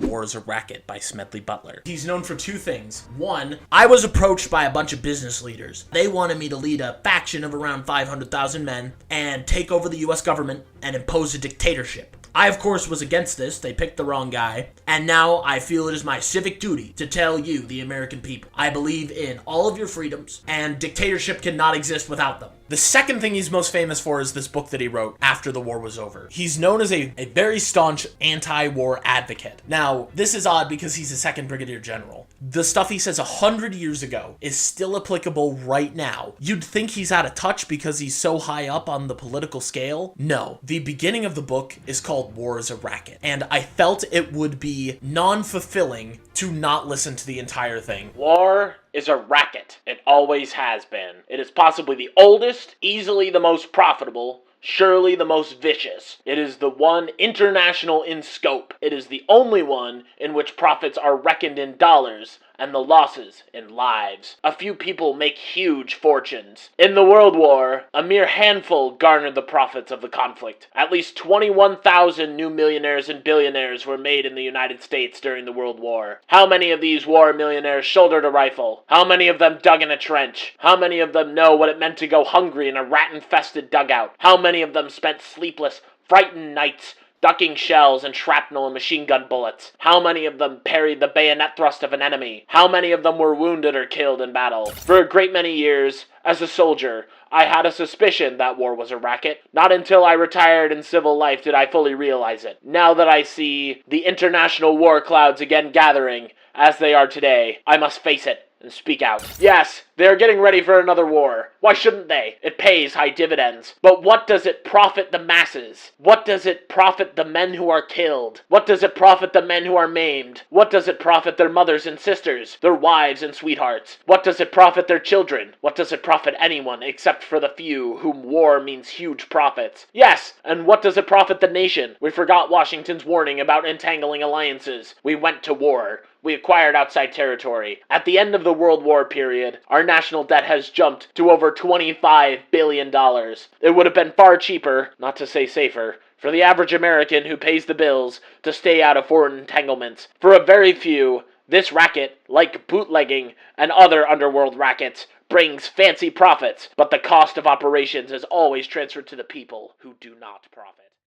War is a Racket by Smedley Butler. He's known for two things. One, I was approached by a bunch of business leaders. They wanted me to lead a faction of around 500,000 men and take over the US government and impose a dictatorship. I, of course, was against this. They picked the wrong guy. And now I feel it is my civic duty to tell you, the American people, I believe in all of your freedoms, and dictatorship cannot exist without them. The second thing he's most famous for is this book that he wrote after the war was over. He's known as a very staunch anti-war advocate. Now, this is odd because he's a second brigadier general. The stuff he says 100 years ago is still applicable right now. You'd think he's out of touch because he's so high up on the political scale. No. The beginning of the book is called War is a Racket, and I felt it would be non-fulfilling to not listen to the entire thing. War is a racket. It always has been. It is possibly the oldest, easily the most profitable, surely the most vicious. It is the one international in scope. It is the only one in which profits are reckoned in dollars and the losses in lives. A few people make huge fortunes. In the World War, a mere handful garnered the profits of the conflict. At least 21,000 new millionaires and billionaires were made in the United States during the World War. How many of these war millionaires shouldered a rifle? How many of them dug in a trench? How many of them know what it meant to go hungry in a rat-infested dugout? How many of them spent sleepless, frightened nights ducking shells and shrapnel and machine gun bullets? How many of them parried the bayonet thrust of an enemy? How many of them were wounded or killed in battle? For a great many years, as a soldier, I had a suspicion that war was a racket. Not until I retired in civil life did I fully realize it. Now that I see the international war clouds again gathering, as they are today, I must face it and speak out. Yes, they are getting ready for another war. Why shouldn't they? It pays high dividends. But what does it profit the masses? What does it profit the men who are killed? What does it profit the men who are maimed? What does it profit their mothers and sisters, their wives and sweethearts? What does it profit their children? What does it profit anyone except for the few whom war means huge profits? Yes, and what does it profit the nation? We forgot Washington's warning about entangling alliances. We went to war. We acquired outside territory. At the end of the World War period, our national debt has jumped to over $25 billion. It would have been far cheaper, not to say safer, for the average American who pays the bills to stay out of foreign entanglements. For a very few, this racket, like bootlegging and other underworld rackets, brings fancy profits, but the cost of operations is always transferred to the people who do not profit.